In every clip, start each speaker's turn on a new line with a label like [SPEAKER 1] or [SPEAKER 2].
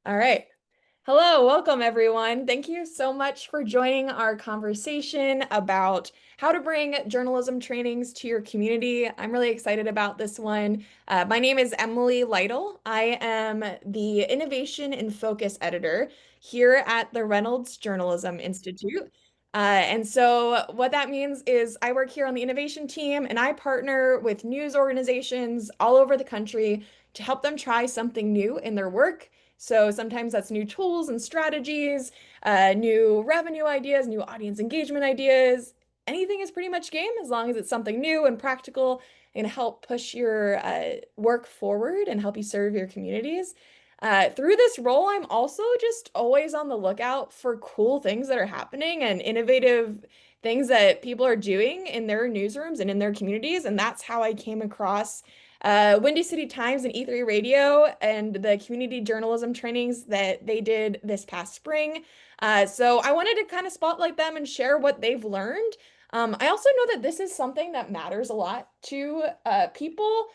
[SPEAKER 1] All right. Hello, welcome everyone. Thank you so much for joining our conversation about how to bring journalism trainings to your community. I'm really excited about this one. My name is Emily Lytle. I am the Innovation and Focus Editor here at the Reynolds Journalism Institute. And so what that means is I work here on the innovation team and I partner with news organizations all over the country to help them try something new in their work. So sometimes that's new tools and strategies, new revenue ideas, new audience engagement ideas. Anything is pretty much game as long as it's something new and practical and help push your work forward and help you serve your communities. Through this role, I'm also just always on the lookout for cool things that are happening and innovative things that people are doing in their newsrooms and in their communities. And that's how I came across Windy City Times and E3 Radio and the community journalism trainings that they did this past spring. So I wanted to kind of spotlight them and share what they've learned. I also know that this is something that matters a lot to people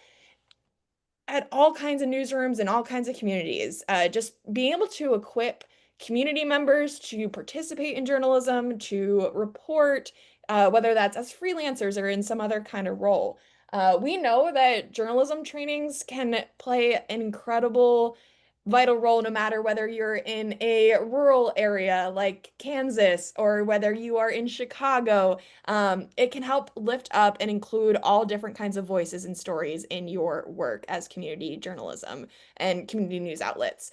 [SPEAKER 1] at all kinds of newsrooms and all kinds of communities. Just being able to equip community members to participate in journalism, to report, whether that's as freelancers or in some other kind of role. We know that journalism trainings can play an incredible, vital role no matter whether you're in a rural area like Kansas or whether you are in Chicago. It can help lift up and include all different kinds of voices and stories in your work as community journalism and community news outlets.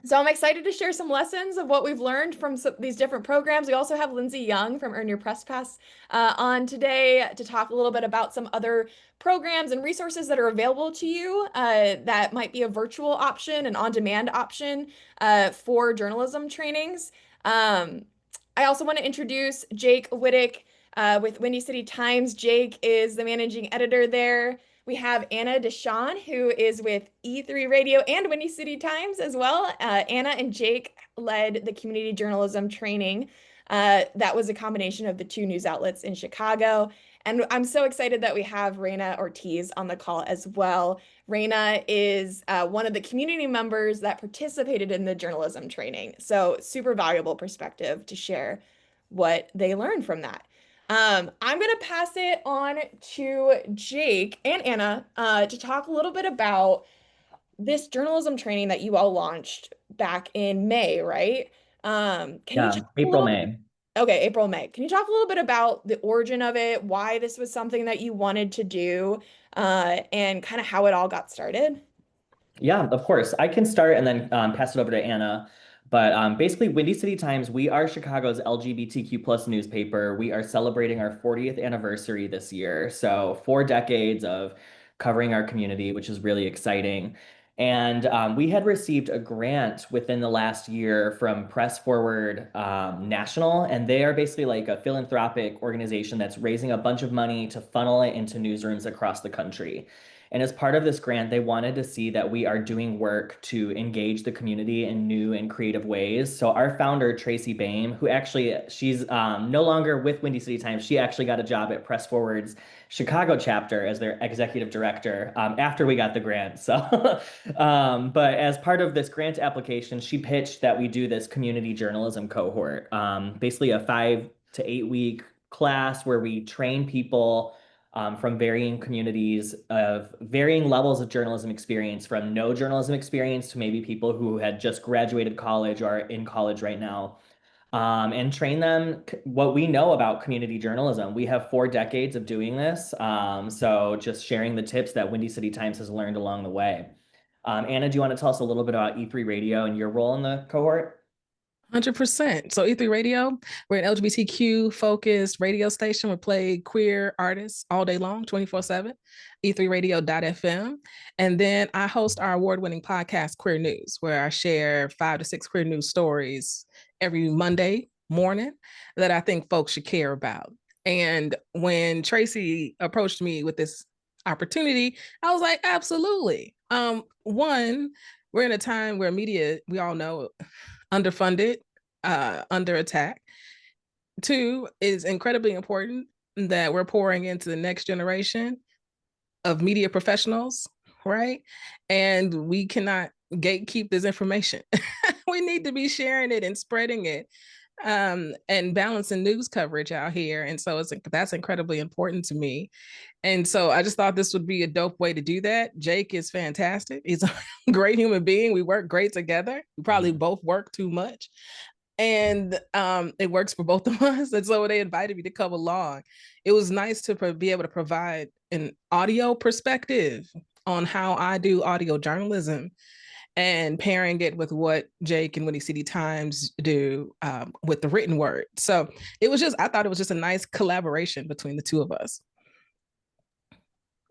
[SPEAKER 1] So I'm excited to share some lessons of what we've learned from these different programs. We also have Lindsey Young from Earn Your Press Pass on today to talk a little bit about some other programs and resources that are available to you that might be a virtual option, an on-demand option for journalism trainings. I also want to introduce Jake Wittich with Windy City Times. Jake is the managing editor there. We have Anna DeShawn, who is with E3 Radio and Windy City Times as well. Anna and Jake led the community journalism training. That was a combination of the two news outlets in Chicago. And I'm so excited that we have Reyna Ortiz on the call as well. Reyna is one of the community members that participated in the journalism training. So super valuable perspective to share what they learned from that. I'm going to pass it on to Jake and Anna to talk a little bit about this journalism training that you all launched back in May, right? Can you
[SPEAKER 2] Yeah,
[SPEAKER 1] talk a
[SPEAKER 2] April,
[SPEAKER 1] little bit?
[SPEAKER 2] May.
[SPEAKER 1] Okay, April, May. Can you talk a little bit about the origin of it, why this was something that you wanted to do, and kind of how it all got started?
[SPEAKER 2] Yeah, of course. I can start and then pass it over to Anna. But basically, Windy City Times, we are Chicago's LGBTQ plus newspaper. We are celebrating our 40th anniversary this year. So 4 decades of covering our community, which is really exciting. And we had received a grant within the last year from Press Forward National, and they are basically like a philanthropic organization that's raising a bunch of money to funnel it into newsrooms across the country. And as part of this grant, they wanted to see that we are doing work to engage the community in new and creative ways. So our founder, Tracy Baim, who actually, she's no longer with Windy City Times. She actually got a job at Press Forward's Chicago chapter as their executive director after we got the grant. So, but as part of this grant application, she pitched that we do this community journalism cohort, basically a 5 to 8 week class where we train people from varying communities of varying levels of journalism experience, from no journalism experience to maybe people who had just graduated college or are in college right now, and train them what we know about community journalism. We have 4 decades of doing this, so just sharing the tips that Windy City Times has learned along the way. Anna, do you want to tell us a little bit about E3 Radio and your role in the cohort?
[SPEAKER 3] 100%. So E3 Radio, we're an LGBTQ focused radio station. We play queer artists all day long, 24/7, e3radio.fm. And then I host our award-winning podcast, Queer News, where I share 5 to 6 queer news stories every Monday morning that I think folks should care about. And when Tracy approached me with this opportunity, I was like, absolutely. One, we're in a time where media, we all know, underfunded, under attack. Two, is incredibly important that we're pouring into the next generation of media professionals, right? And we cannot gatekeep this information. We need to be sharing it and spreading it, and balancing news coverage out here. And so that's incredibly important to me. And so I just thought this would be a dope way to do that. Jake is fantastic. He's a great human being. We work great together. We probably both work too much. And it works for both of us. And so they invited me to come along. It was nice to be able to provide an audio perspective on how I do audio journalism and pairing it with what Jake and Windy City Times do with the written word. So I thought it was just a nice collaboration between the two of us.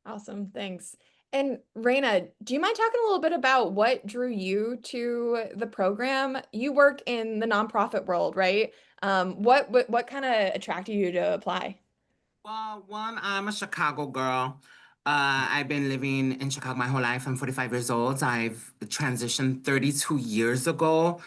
[SPEAKER 1] Awesome, thanks. And Reyna, do you mind talking a little bit about what drew you to the program? You work in the nonprofit world, right? What kind of attracted you to apply?
[SPEAKER 4] Well, one, I'm a Chicago girl. I've been living in Chicago my whole life. I'm 45 years old. I've transitioned 32 years ago.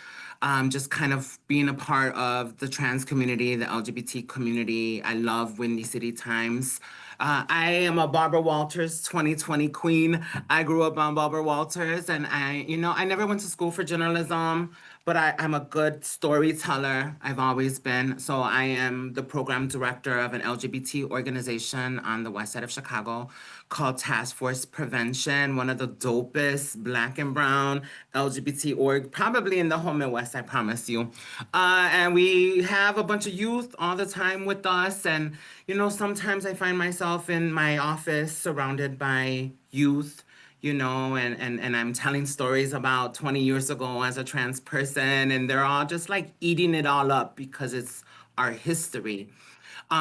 [SPEAKER 4] Just kind of being a part of the trans community, the LGBT community. I love Windy City Times. I am a Barbara Walters 2020 queen. I grew up on Barbara Walters, and I never went to school for journalism, but I'm a good storyteller. I've always been. So I am the program director of an LGBT organization on the west side of Chicago called Taskforce Prevention, one of the dopest Black and brown LGBT org, probably in the whole Midwest, I promise you. And we have a bunch of youth all the time with us. And, sometimes I find myself in my office surrounded by youth, and I'm telling stories about 20 years ago as a trans person, and they're all just like eating it all up because it's our history.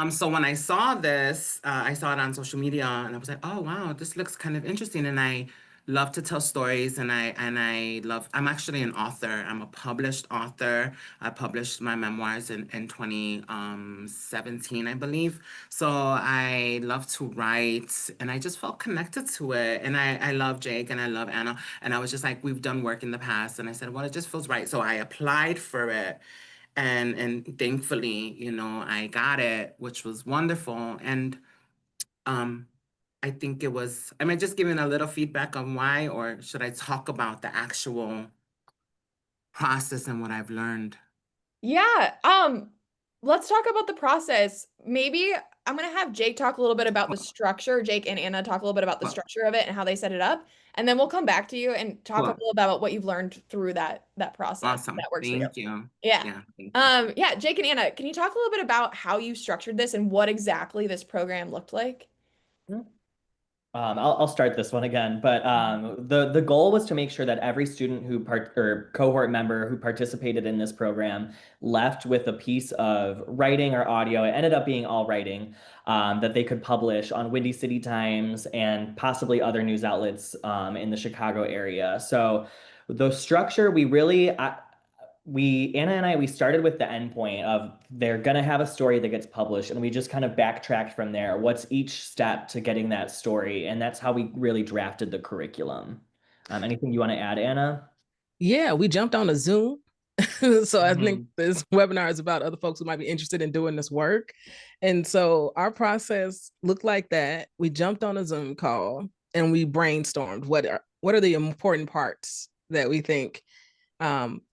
[SPEAKER 4] So when I saw this, I saw it on social media, and I was like, oh wow, this looks kind of interesting. And I love to tell stories, and I'm actually an author. I'm a published author. I published my memoirs in 2017, I believe. So I love to write, and I just felt connected to it. And I love Jake, and I love Anna. And I was just like, we've done work in the past. And I said, well, it just feels right. So I applied for it. And thankfully, I got it, which was wonderful. And I think am I just giving a little feedback on why, or should I talk about the actual process and what I've learned?
[SPEAKER 1] Yeah, let's talk about the process. Maybe I'm gonna have Jake talk a little bit about the structure. Jake and Anna talk a little bit about the
[SPEAKER 4] Well,
[SPEAKER 1] structure of it and how they set it up, and then we'll come back to you and talk a
[SPEAKER 4] cool.
[SPEAKER 1] little about what you've learned through that process.
[SPEAKER 4] Awesome.
[SPEAKER 1] That works for you.
[SPEAKER 4] Thank you.
[SPEAKER 1] Yeah.
[SPEAKER 4] Yeah, thank you.
[SPEAKER 1] Yeah, Jake and Anna, can you talk a little bit about how you structured this and what exactly this program looked like?
[SPEAKER 2] I'll start this one again, but the goal was to make sure that every student or cohort member who participated in this program left with a piece of writing or audio. It ended up being all writing that they could publish on Windy City Times and possibly other news outlets in the Chicago area. So the structure, Anna and I started with the endpoint of they're going to have a story that gets published, and we just kind of backtracked from there. What's each step to getting that story? And that's how we really drafted the curriculum. Anything you want to add, Anna?
[SPEAKER 3] Yeah, we jumped on a Zoom. So I think this webinar is about other folks who might be interested in doing this work. And so our process looked like that. We jumped on a Zoom call and we brainstormed what are the important parts that we think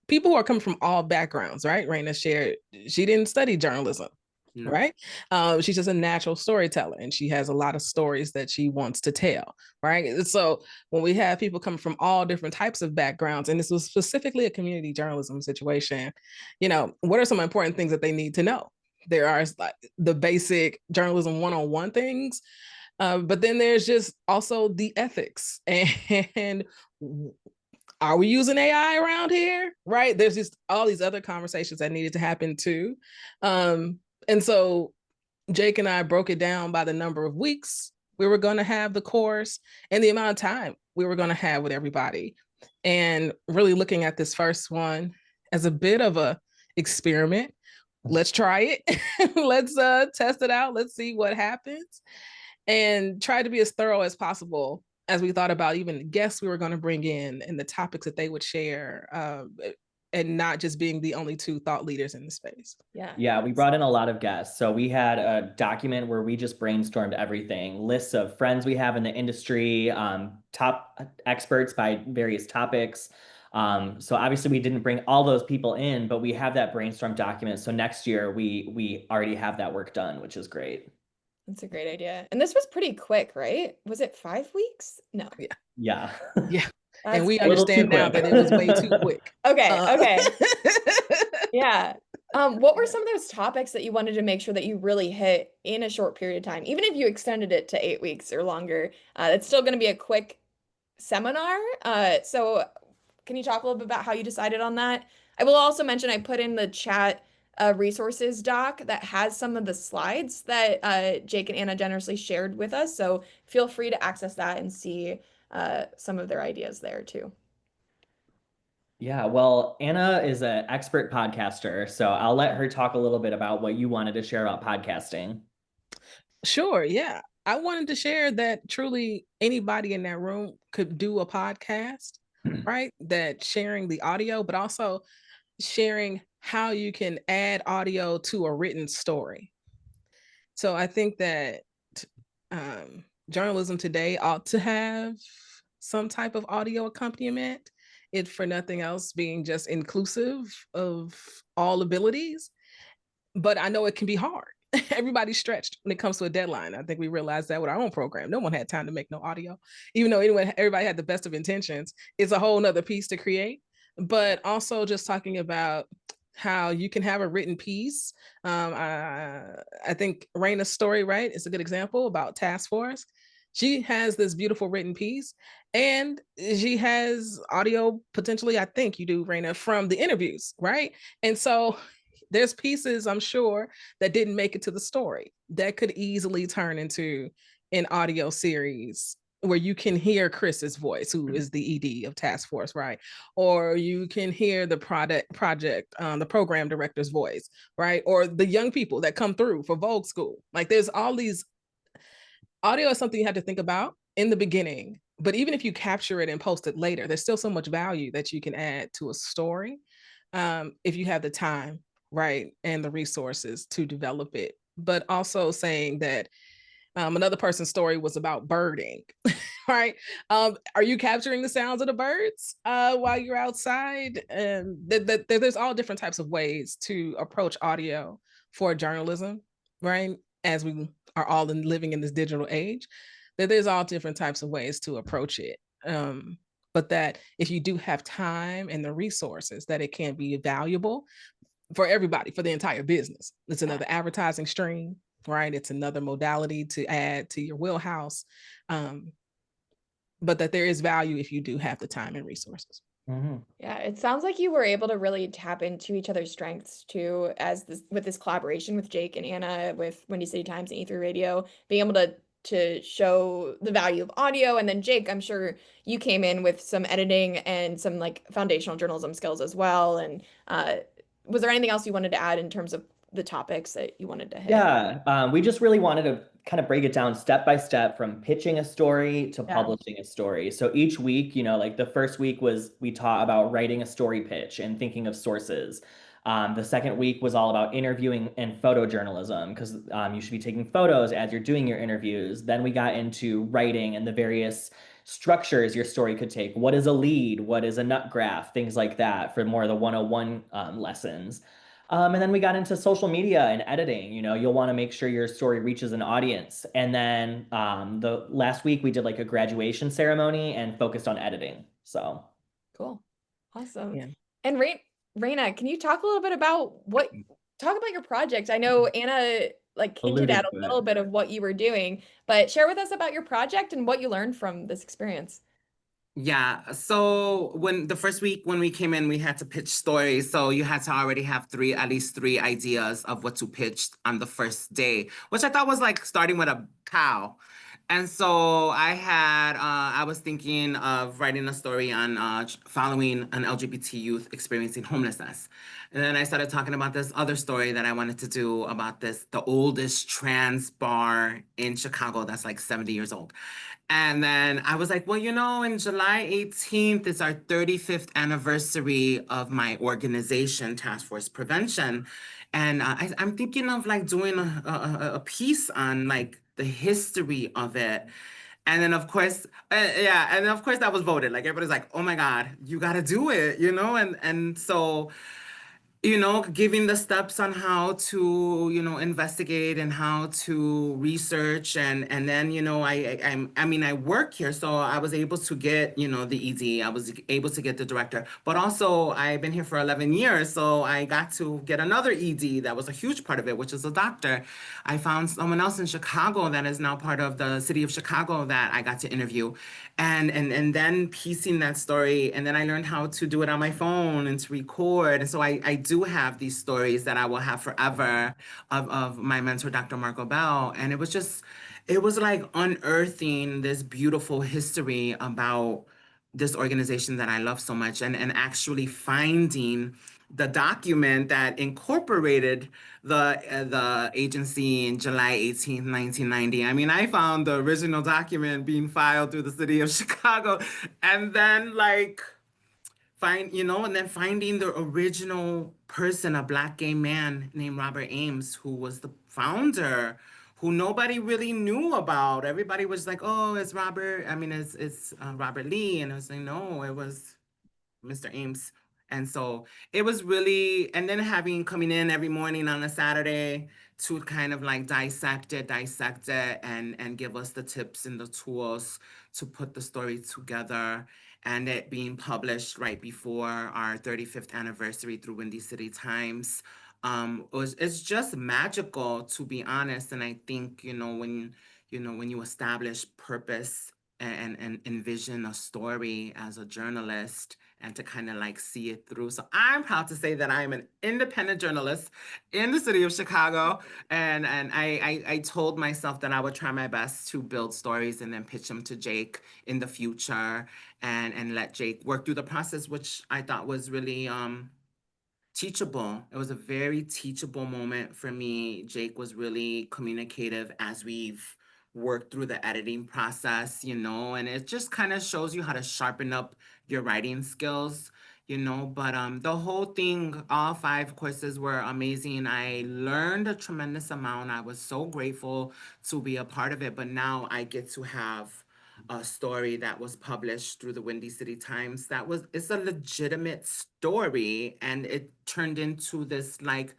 [SPEAKER 3] people who are coming from all backgrounds, right? Reyna shared, she didn't study journalism, right? She's just a natural storyteller, and she has a lot of stories that she wants to tell, right? So when we have people coming from all different types of backgrounds, and this was specifically a community journalism situation, what are some important things that they need to know? There are like the basic journalism one-on-one things, but then there's just also the ethics and are we using AI around here? Right? There's just all these other conversations that needed to happen too. And so Jake and I broke it down by the number of weeks we were going to have the course and the amount of time we were going to have with everybody. And really looking at this first one as a bit of a experiment. Let's try it. Let's test it out. Let's see what happens. And try to be as thorough as possible as we thought about even the guests we were going to bring in and the topics that they would share. and not just being the only two thought leaders in the space.
[SPEAKER 2] Yeah, we brought in a lot of guests. So we had a document where we just brainstormed everything, lists of friends we have in the industry, top experts by various topics. So obviously we didn't bring all those people in, but we have that brainstorm document. So next year we already have that work done, which is great.
[SPEAKER 1] That's a great idea. And this was pretty quick, right? Was it 5 weeks? No.
[SPEAKER 2] Yeah.
[SPEAKER 3] Yeah.
[SPEAKER 1] That's
[SPEAKER 3] And we
[SPEAKER 2] a little too
[SPEAKER 3] understand now
[SPEAKER 2] quick.
[SPEAKER 3] that it was way too quick.
[SPEAKER 1] okay. Okay.
[SPEAKER 3] Okay.
[SPEAKER 1] Yeah. What were some of those topics that you wanted to make sure that you really hit in a short period of time? Even if you extended it to 8 weeks or longer, it's still going to be a quick seminar. So can you talk a little bit about how you decided on that? I will also mention I put in the chat a resources doc that has some of the slides that Jake and Anna generously shared with us. So feel free to access that and see some of their ideas there too.
[SPEAKER 2] Yeah, well, Anna is an expert podcaster, so I'll let her talk a little bit about what you wanted to share about podcasting.
[SPEAKER 3] Sure. Yeah. I wanted to share that truly anybody in that room could do a podcast, right? That sharing the audio, but also sharing how you can add audio to a written story. So I think that journalism today ought to have some type of audio accompaniment, if for nothing else being just inclusive of all abilities. But I know it can be hard. Everybody's stretched when it comes to a deadline. I think we realized that with our own program. No one had time to make no audio, even though everybody had the best of intentions. It's a whole nother piece to create. But also just talking about how you can have a written piece. I think Reyna's story, right, is a good example about Taskforce. She has this beautiful written piece, and she has audio potentially, I think you do, Reyna, from the interviews, right? And so there's pieces, I'm sure, that didn't make it to the story that could easily turn into an audio series where you can hear Chris's voice, who is the ED of Taskforce, right? Or you can hear the the program director's voice, right? Or the young people that come through for Vogue School. Like there's all these, audio is something you have to think about in the beginning, but even if you capture it and post it later, there's still so much value that you can add to a story if you have the time, right, and the resources to develop it. But also saying that another person's story was about birding, right? Are you capturing the sounds of the birds while you're outside? And there's all different types of ways to approach audio for journalism, right? As we are all living in this digital age, that there's all different types of ways to approach it. But that if you do have time and the resources, that it can be valuable for everybody, for the entire business. It's another advertising stream, right? It's another modality to add to your wheelhouse. But that there is value if you do have the time and resources.
[SPEAKER 2] Mm-hmm.
[SPEAKER 1] Yeah, it sounds like you were able to really tap into each other's strengths too, with this collaboration with Jake and Anna, with Windy City Times and E3 Radio, being able to show the value of audio. And then Jake, I'm sure you came in with some editing and some like foundational journalism skills as well. And was there anything else you wanted to add in terms of the topics that you wanted to hit?
[SPEAKER 2] Yeah, we just really wanted to kind of break it down step by step from pitching a story to
[SPEAKER 1] Yeah.
[SPEAKER 2] publishing a story. So each week, like the first week was we taught about writing a story pitch and thinking of sources. The second week was all about interviewing and photojournalism, because you should be taking photos as you're doing your interviews. Then we got into writing and the various structures your story could take. What is a lead? What is a nut graph? Things like that for more of the 101 lessons. And then we got into social media and editing. You'll want to make sure your story reaches an audience. And then the last week we did like a graduation ceremony and focused on editing. So
[SPEAKER 1] cool. Awesome.
[SPEAKER 3] Yeah.
[SPEAKER 1] And Reyna, can you talk a little bit about talk about your project? I know Anna like hinted at a little bit of what you were doing, but share with us about your project and what you learned from this experience.
[SPEAKER 4] Yeah, so when the first week when we came in, we had to pitch stories. So you had to already have at least three ideas of what to pitch on the first day, which I thought was like starting with a cow. And so I was thinking of writing a story on following an LGBT youth experiencing homelessness. And then I started talking about this other story that I wanted to do about the oldest trans bar in Chicago that's like 70 years old. And then I was like, well, in July 18th, it's our 35th anniversary of my organization, Taskforce Prevention. And I'm thinking of like doing a piece on like the history of it. And then yeah, and then of course that was voted. Like everybody's like, oh my God, you gotta do it, and so giving the steps on how to, investigate and how to research and then, I mean, I work here, so I was able to get, the ED, I was able to get the director, but also I've been here for 11 years, so I got to get another ED that was a huge part of it, which is a doctor. I found someone else in Chicago that is now part of the city of Chicago that I got to interview and then piecing that story, and then I learned how to do it on my phone and to record, and so I do have these stories that I will have forever of my mentor, Dr. Marco Bell, and it was like unearthing this beautiful history about this organization that I love so much, and actually finding the document that incorporated the agency in July 18th, 1990. I mean, I found the original document being filed through the city of Chicago, and then like and then finding the original person, a Black gay man named Robert Ames, who was the founder, who nobody really knew about. Everybody was like, "Oh, it's Robert. I mean, it's Robert Lee," and I was like, "No, it was Mr. Ames." And so it was really, and then coming in every morning on a Saturday to kind of like dissect it and give us the tips and the tools to put the story together, and it being published right before our 35th anniversary through Windy City Times. It's just magical, to be honest. And I think, when you establish purpose and envision a story as a journalist and to kind of like see it through. So I'm proud to say that I am an independent journalist in the city of Chicago. And I told myself that I would try my best to build stories and then pitch them to Jake in the future and let Jake work through the process, which I thought was really teachable. It was a very teachable moment for me. Jake was really communicative as we've worked through the editing process, and it just kind of shows you how to sharpen up your writing skills, but the whole thing, all 5 courses were amazing. I learned a tremendous amount. I was so grateful to be a part of it, but now I get to have a story that was published through the Windy City Times. It's a legitimate story, and it turned into this like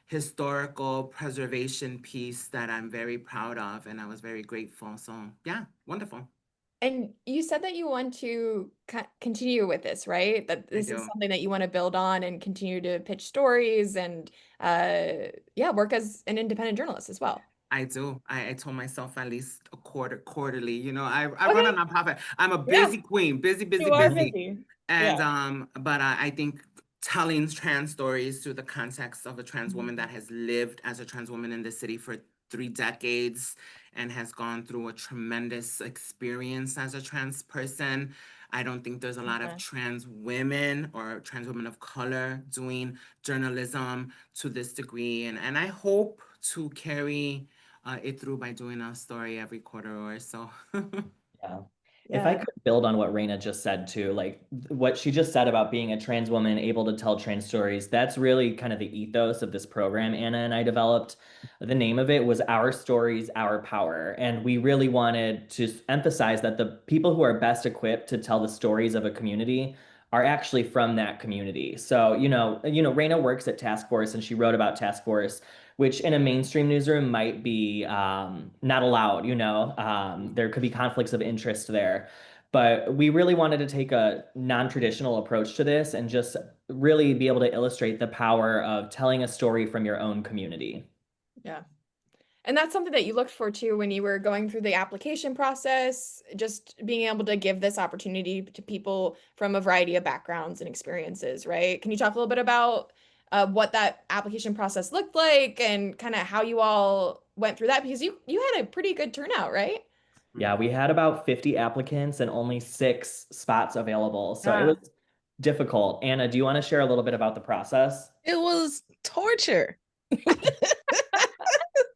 [SPEAKER 4] historical preservation piece that I'm very proud of, and I was very grateful. So yeah, wonderful.
[SPEAKER 1] And you said that you want to continue with this, right? That
[SPEAKER 4] I
[SPEAKER 1] this is
[SPEAKER 4] do.
[SPEAKER 1] something that you want to build on and continue to pitch stories and yeah, work as an independent journalist as well.
[SPEAKER 4] I do. I told myself at least a quarterly. I run a
[SPEAKER 1] Okay.
[SPEAKER 4] nonprofit. I'm a
[SPEAKER 1] Yeah,
[SPEAKER 4] busy queen, busy, busy,
[SPEAKER 1] you are
[SPEAKER 4] busy.
[SPEAKER 1] busy.
[SPEAKER 4] And
[SPEAKER 1] Yeah.
[SPEAKER 4] but I think telling trans stories through the context of a trans woman
[SPEAKER 1] Mhm.
[SPEAKER 4] that has lived as a trans woman in the city for 3 decades and has gone through a tremendous experience as a trans person. I don't think there's a lot of
[SPEAKER 1] Okay.
[SPEAKER 4] trans women or trans women of color doing journalism to this degree. And I hope to carry it through by doing a story every quarter or so.
[SPEAKER 2] Yeah. If I
[SPEAKER 1] Yeah.
[SPEAKER 2] could build on what Reyna just said too, like what she just said about being a trans woman able to tell trans stories, that's really kind of the ethos of this program Anna and I developed. The name of it was Our Stories, Our Power. And we really wanted to emphasize that the people who are best equipped to tell the stories of a community are actually from that community. So, Reyna works at Task Force and she wrote about Task Force, which in a mainstream newsroom might be not allowed, there could be conflicts of interest there. But we really wanted to take a non-traditional approach to this and just really be able to illustrate the power of telling a story from your own community.
[SPEAKER 1] Yeah. And that's something that you looked for too when you were going through the application process, just being able to give this opportunity to people from a variety of backgrounds and experiences, right? Can you talk a little bit about what that application process looked like and kind of how you all went through that? Because you had a pretty good turnout, right?
[SPEAKER 2] Yeah, we had about 50 applicants and only 6 spots available. So it was difficult. Anna, do you want to share a little bit about the process?
[SPEAKER 3] It was torture.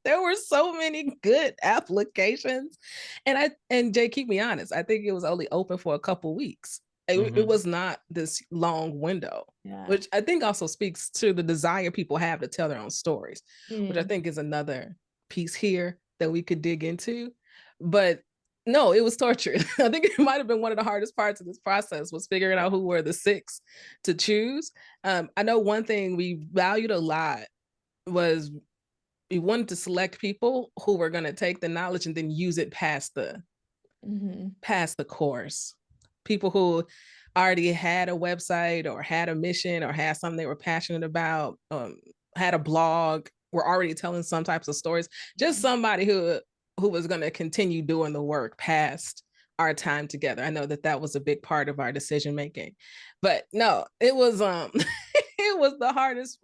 [SPEAKER 3] There were so many good applications. And Jay, keep me honest, I think it was only open for a couple weeks. It was not this long window, which I think also speaks to the desire people have to tell their own stories, which I think is another piece here that we could dig into. But no, it was torture. I think it might have been one of the hardest parts of this process was figuring out who were the 6 to choose. I know one thing we valued a lot was we wanted to select people who were going to take the knowledge and then use it past the course. People who already had a website or had a mission or had something they were passionate about, had a blog, were already telling some types of stories. Just somebody who was going to continue doing the work past our time together. I know that was a big part of our decision making, but no, it was it was the hardest.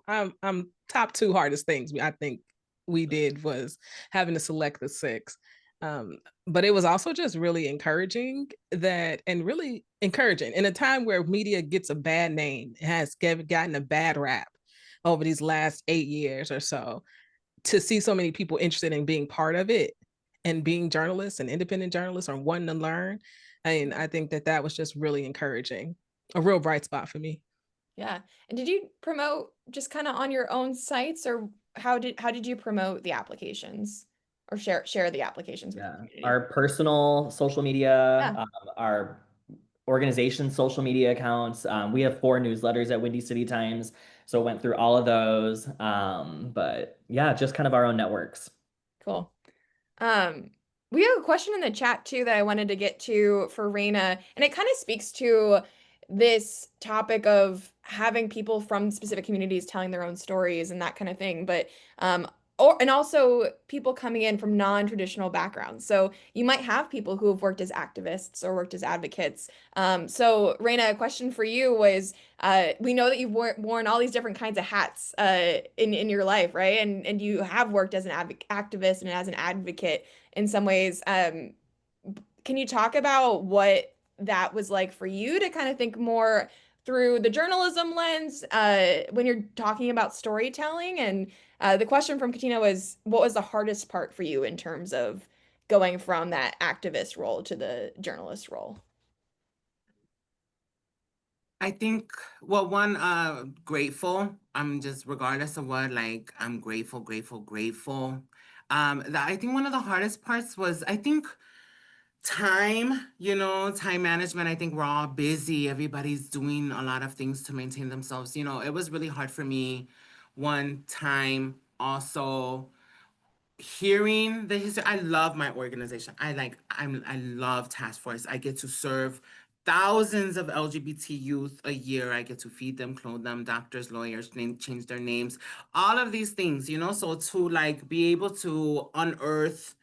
[SPEAKER 3] Top 2 hardest things I think we did was having to select the 6. But it was also just really encouraging in a time where media gets a bad name, it has gotten a bad rap over these last 8 years or so, to see so many people interested in being part of it and being journalists and independent journalists or wanting to learn. I think that was just really encouraging, a real bright spot for me.
[SPEAKER 1] Yeah. And did you promote just kind of on your own sites, or how did you promote the applications or share the applications with the community?
[SPEAKER 2] Our personal social media,
[SPEAKER 1] Yeah.
[SPEAKER 2] our organization social media accounts. We have 4 newsletters at Windy City Times, so went through all of those. But yeah, just kind of our own networks.
[SPEAKER 1] Cool. We have a question in the chat too that I wanted to get to for Reyna, and it kind of speaks to this topic of having people from specific communities telling their own stories and that kind of thing. But and also people coming in from non-traditional backgrounds. So you might have people who have worked as activists or worked as advocates. So Reyna, a question for you was, we know that you've worn all these different kinds of hats in your life, right? And you have worked as an activist and as an advocate in some ways. Can you talk about what that was like for you to kind of think more through the journalism lens when you're talking about storytelling? And the question from Katina was, what was the hardest part for you in terms of going from that activist role to the journalist role?
[SPEAKER 4] I think, well, one, grateful. I'm just, regardless of what, like, I'm grateful, grateful, grateful. I think one of the hardest parts was, I think, time, time management. I think we're all busy. Everybody's doing a lot of things to maintain themselves. It was really hard for me one time also hearing the history. I love my organization. I love Taskforce. I get to serve thousands of LGBT youth a year. I get to feed them, clothe them, doctors, lawyers, change their names, all of these things, so to like be able to unearth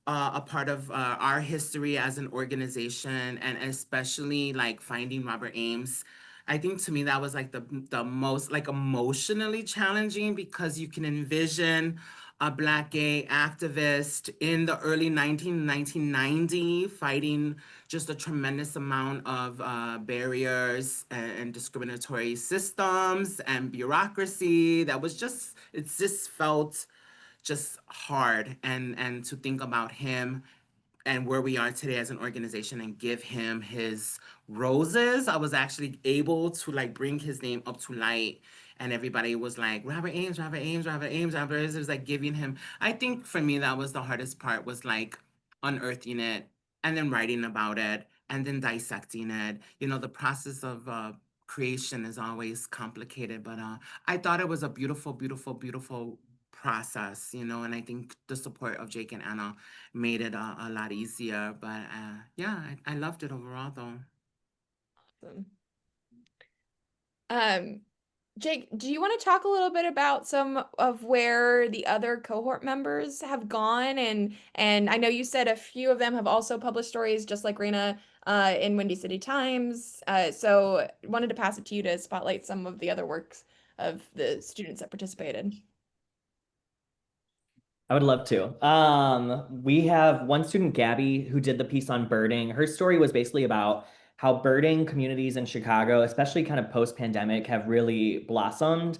[SPEAKER 4] a part of our history as an organization, and especially like finding Robert Ames. I think to me that was like the most like emotionally challenging, because you can envision a Black gay activist in the early 1990 fighting just a tremendous amount of barriers and discriminatory systems and bureaucracy that was just, it just felt just hard, and to think about him and where we are today as an organization and give him his roses. I was actually able to like bring his name up to light, and everybody was like, Robert Ames, Robert Ames, Robert Ames, Robert Ames. It was like giving him, I think for me that was the hardest part, was like unearthing it and then writing about it and then dissecting it. The process of creation is always complicated, but I thought it was a beautiful, beautiful, beautiful process, and I think the support of Jake and Anna made it a lot easier. But yeah, I loved it overall, though.
[SPEAKER 1] Awesome. Jake, do you want to talk a little bit about some of where the other cohort members have gone? And I know you said a few of them have also published stories, just like Reyna, in Windy City Times. So wanted to pass it to you to spotlight some of the other works of the students that participated.
[SPEAKER 2] I would love to. We have one student, Gabby, who did the piece on birding. Her story was basically about how birding communities in Chicago, especially kind of post-pandemic, have really blossomed.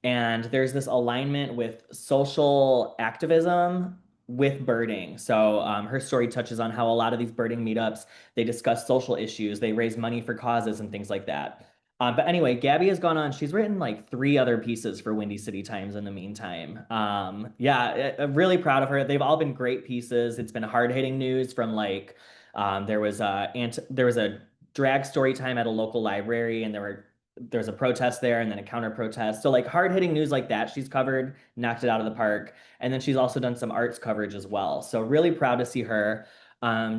[SPEAKER 2] And there's this alignment with social activism with birding. So her story touches on how a lot of these birding meetups, they discuss social issues, they raise money for causes and things like that. But anyway, Gabby has gone on. She's written like three other pieces for Windy City Times in the meantime. Yeah, I'm really proud of her. They've all been great pieces. It's been hard-hitting news from like there was a drag story time at a local library, and there was a protest there, and then a counter protest. So like hard-hitting news like that, she's covered, knocked it out of the park. And then she's also done some arts coverage as well. So really proud to see her.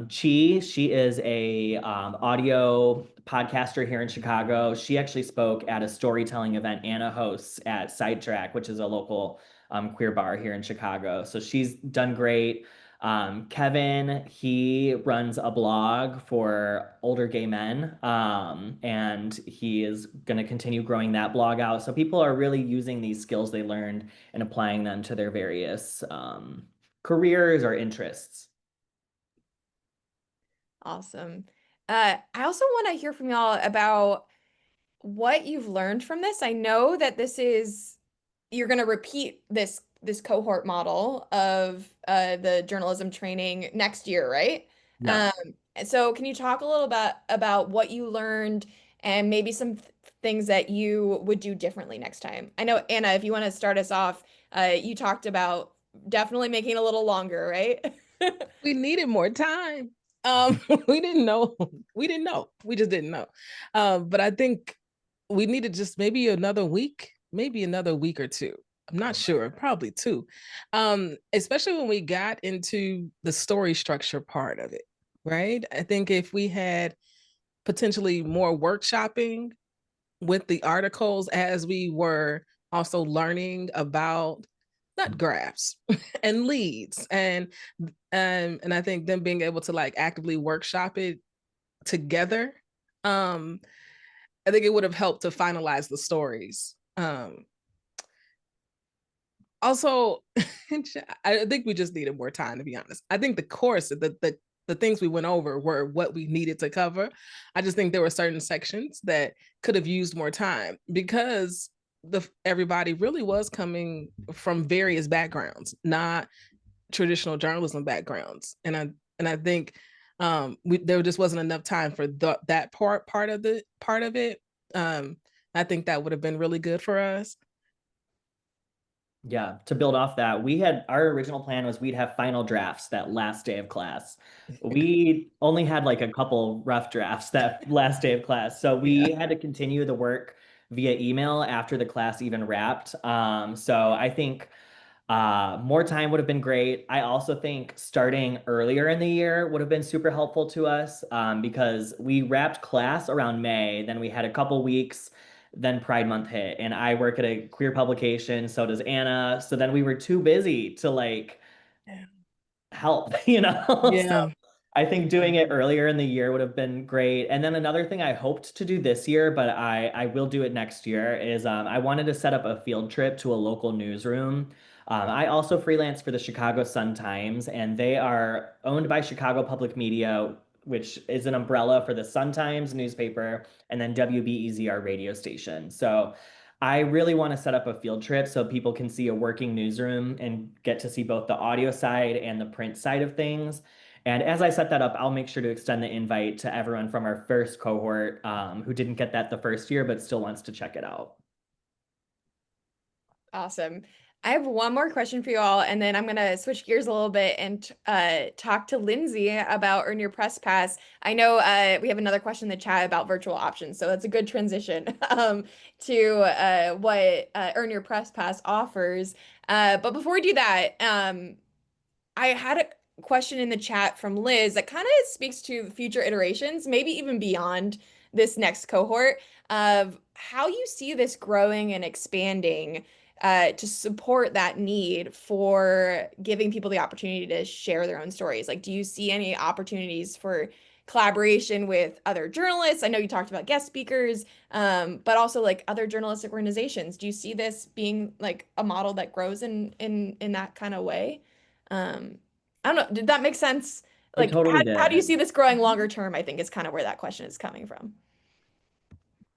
[SPEAKER 2] She is a audio podcaster here in Chicago. She actually spoke at a storytelling event Anna hosts at Sidetrack, which is a local queer bar here in Chicago. So she's done great. Kevin, he runs a blog for older gay men, and he is going to continue growing that blog out. So people are really using these skills they learned and applying them to their various careers or interests.
[SPEAKER 1] Awesome. I also want to hear from y'all about what you've learned from this. I know that you're going to repeat this cohort model of the journalism training next year, right?
[SPEAKER 2] Yeah.
[SPEAKER 1] So can you talk a little bit about what you learned and maybe some things that you would do differently next time? I know, Anna, if you want to start us off, you talked about definitely making it a little longer, right?
[SPEAKER 3] We needed more time. We didn't know. We didn't know. We just didn't know. But I think we needed just maybe another week or two. I'm not sure, probably two. Especially when we got into the story structure part of it, right? I think if we had potentially more workshopping with the articles as we were also learning about not graphs and leads and I think them being able to like actively workshop it together, I think it would have helped to finalize the stories. Also, I think we just needed more time, to be honest. I think the course, the things we went over were what we needed to cover. I just think there were certain sections that could have used more time because everybody really was coming from various backgrounds, not traditional journalism backgrounds, and I think there just wasn't enough time for that part of it. I think that would have been really good for us.
[SPEAKER 2] Yeah, to build off that, we had our original plan was we'd have final drafts that last day of class. We only had like a couple rough drafts that last day of class. So we had to continue the work via email after the class even wrapped. So I think more time would have been great. I also think starting earlier in the year would have been super helpful to us because we wrapped class around May, then we had a couple weeks, then Pride Month hit, and I work at a queer publication, so does Anna. So then we were too busy to like help, you know? So
[SPEAKER 3] Yeah.
[SPEAKER 2] I think doing it earlier in the year would have been great. And then another thing I hoped to do this year, but I will do it next year, is I wanted to set up a field trip to a local newsroom. I also freelance for the Chicago Sun-Times, and they are owned by Chicago Public Media, which is an umbrella for the Sun-Times newspaper and then WBEZ, our radio station. So I really want to set up a field trip so people can see a working newsroom and get to see both the audio side and the print side of things. And as I set that up, I'll make sure to extend the invite to everyone from our first cohort who didn't get that the first year but still wants to check it out.
[SPEAKER 1] Awesome. I have one more question for you all, and then I'm going to switch gears a little bit and talk to Lindsey about Earn Your Press Pass. I know we have another question in the chat about virtual options, so that's a good transition to what Earn Your Press Pass offers. But before we do that, I had a question in the chat from Liz that kind of speaks to future iterations, maybe even beyond this next cohort, of how you see this growing and expanding to support that need for giving people the opportunity to share their own stories. Like, do you see any opportunities for collaboration with other journalists? I know you talked about guest speakers, but also like other journalistic organizations. Do you see this being like a model that grows in that kind of way? I don't know, did that make sense?
[SPEAKER 2] It
[SPEAKER 1] Like,
[SPEAKER 2] totally
[SPEAKER 1] how do you
[SPEAKER 2] did.
[SPEAKER 1] see this growing longer term, I think is kind of where that question is coming from.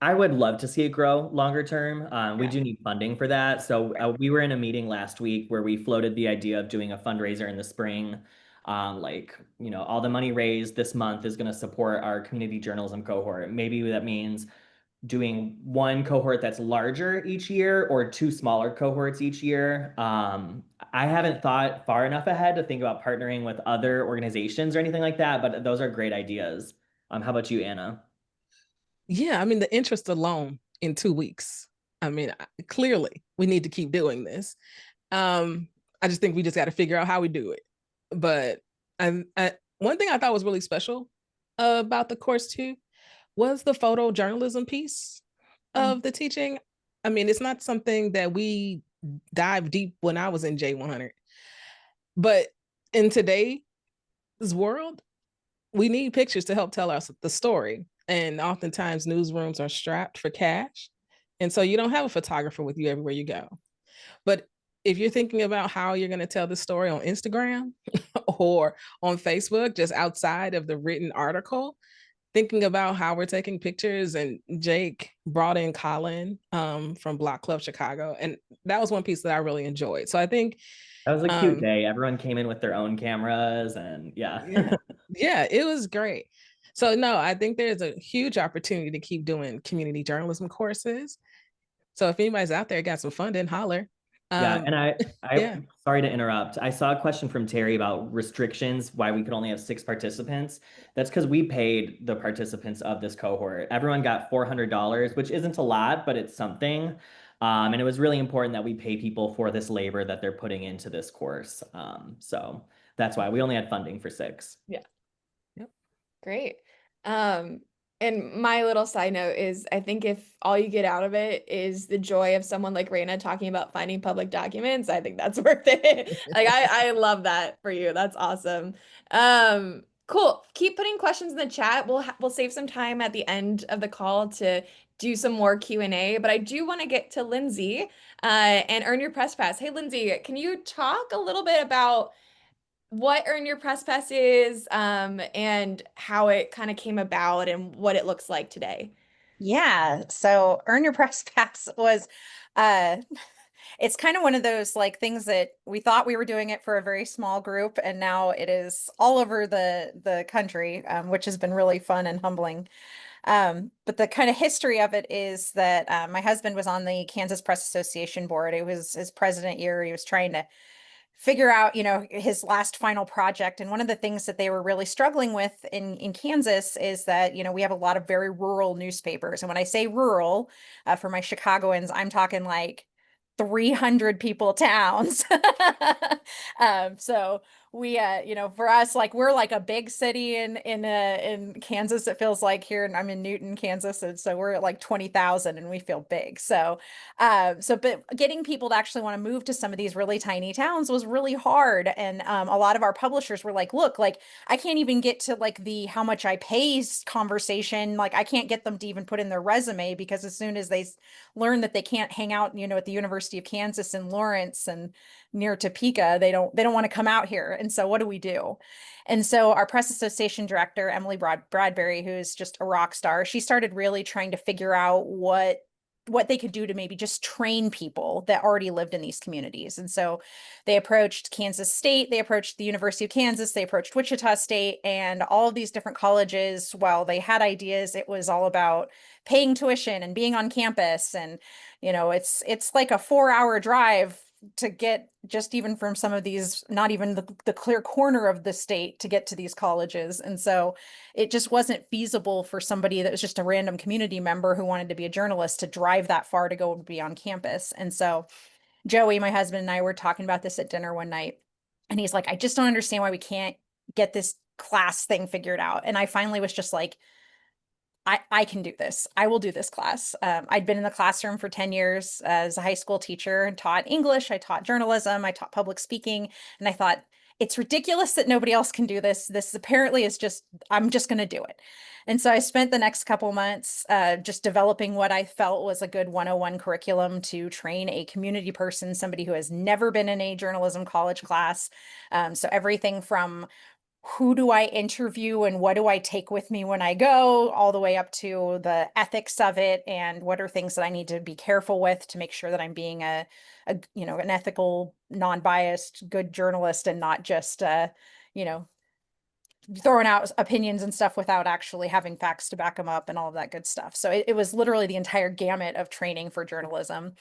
[SPEAKER 2] I would love to see it grow longer term. We
[SPEAKER 1] Yeah.
[SPEAKER 2] do need funding for that. So we were in a meeting last week where we floated the idea of doing a fundraiser in the spring. All the money raised this month is going to support our community journalism cohort. Maybe that means doing one cohort that's larger each year or two smaller cohorts each year. I haven't thought far enough ahead to think about partnering with other organizations or anything like that, but those are great ideas. How about you, Anna?
[SPEAKER 3] Yeah, I mean, the interest alone in 2 weeks. I mean, clearly we need to keep doing this. I just think we just got to figure out how we do it. But one thing I thought was really special about the course too was the photojournalism piece of the teaching. I mean, it's not something that we dive deep when I was in J100, but in today's world, we need pictures to help tell us the story. And oftentimes newsrooms are strapped for cash. And so you don't have a photographer with you everywhere you go. But if you're thinking about how you're going to tell the story on Instagram or on Facebook, just outside of the written article, thinking about how we're taking pictures, and Jake brought in Colin from Block Club Chicago. And that was one piece that I really enjoyed. So I think
[SPEAKER 2] That was a cute day. Everyone came in with their own cameras and
[SPEAKER 3] yeah, yeah, it was great. So no, I think there's a huge opportunity to keep doing community journalism courses. So if anybody's out there got some funding, holler.
[SPEAKER 2] Yeah,
[SPEAKER 3] Um,
[SPEAKER 2] and I
[SPEAKER 3] yeah.
[SPEAKER 2] sorry to interrupt. I saw a question from Terry about restrictions, why we could only have 6 participants. That's because we paid the participants of this cohort. Everyone got $400, which isn't a lot, but it's something. And it was really important that we pay people for this labor that they're putting into this course. So that's why we only had funding for 6.
[SPEAKER 1] Yeah.
[SPEAKER 3] Yep.
[SPEAKER 1] Great. And my little side note is I think if all you get out of it is the joy of someone like Reyna talking about finding public documents, I think that's worth it. Like I love that for you. That's awesome. Cool. Keep putting questions in the chat. We'll save some time at the end of the call to do some more Q&A, but I do want to get to Lindsey and Earn Your Press Pass. Hey, Lindsey, can you talk a little bit about what Earn Your Press Pass is, and how it kind of came about and what it looks like today?
[SPEAKER 5] Yeah, so Earn Your Press Pass was uh it's kind of one of those like things that we thought we were doing it for a very small group, and now it is all over the country, which has been really fun and humbling. But the kind of history of it is that my husband was on the Kansas Press Association board. It was his president year. He was trying to figure out, his last final project. And one of the things that they were really struggling with in Kansas is that, we have a lot of very rural newspapers. And when I say rural, for my Chicagoans, I'm talking like 300 people towns. So we, for us, like we're like a big city in Kansas. It feels like here, and I'm in Newton, Kansas, and so we're at like 20,000, and we feel big. But getting people to actually want to move to some of these really tiny towns was really hard. And a lot of our publishers were like, look, like I can't even get to like the how much I pay conversation. Like I can't get them to even put in their resume, because as soon as they learn that they can't hang out, at the University of Kansas in Lawrence and near Topeka, they don't want to come out here. And so what do we do? And so our press association director, Emily Bradbury, who is just a rock star, she started really trying to figure out what they could do to maybe just train people that already lived in these communities. And so they approached Kansas State, they approached the University of Kansas, they approached Wichita State, and all of these different colleges. While they had ideas, it was all about paying tuition and being on campus. And, it's like a 4-hour drive to get just even from some of these, not even the clear corner of the state, to get to these colleges. And so it just wasn't feasible for somebody that was just a random community member who wanted to be a journalist to drive that far to go be on campus. And so Joey, my husband, and I were talking about this at dinner one night, and he's like, I just don't understand why we can't get this class thing figured out. And I finally was just like, I can do this. I will do this class. I'd been in the classroom for 10 years as a high school teacher and taught English. I taught journalism. I taught public speaking. And I thought, it's ridiculous that nobody else can do this. This apparently is just, I'm just going to do it. And so I spent the next couple months just developing what I felt was a good 101 curriculum to train a community person, somebody who has never been in a journalism college class. So everything from who do I interview and what do I take with me when I go, all the way up to the ethics of it and what are things that I need to be careful with to make sure that I'm being an ethical, non-biased, good journalist and not just you know, throwing out opinions and stuff without actually having facts to back them up and all of that good stuff. So it was literally the entire gamut of training for journalism.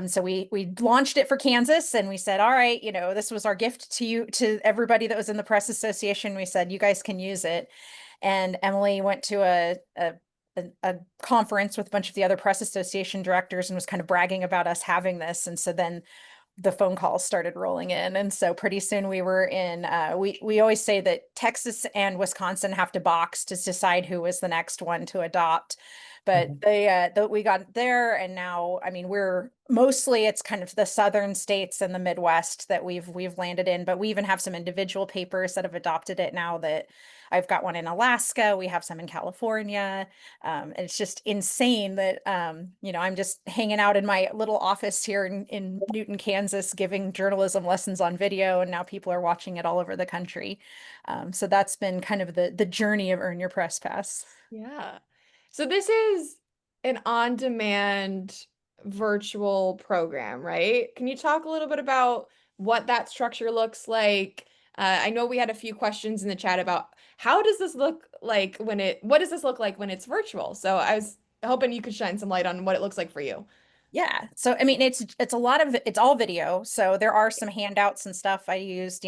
[SPEAKER 5] So we launched it for Kansas and we said, all right, this was our gift to you, to everybody that was in the press association. We said, you guys can use it. And Emily went to a conference with a bunch of the other press association directors and was kind of bragging about us having this. And so then the phone calls started rolling in. And so pretty soon we were in, we always say that Texas and Wisconsin have to box to decide who was the next one to adopt. But we got there, and now, I mean, it's kind of the southern states and the Midwest that we've landed in, but we even have some individual papers that have adopted it now. That I've got one in Alaska, we have some in California. And it's just insane that I'm just hanging out in my little office here in Newton, Kansas, giving journalism lessons on video, and now people are watching it all over the country. So that's been kind of the journey of Earn Your Press Pass.
[SPEAKER 1] Yeah. So this is an on-demand virtual program, right? Can you talk a little bit about what that structure looks like? I know we had a few questions in the chat about what does this look like when it's virtual? So I was hoping you could shine some light on what it looks like for you.
[SPEAKER 5] Yeah. So, I mean, it's it's all video. So there are some handouts and stuff I used,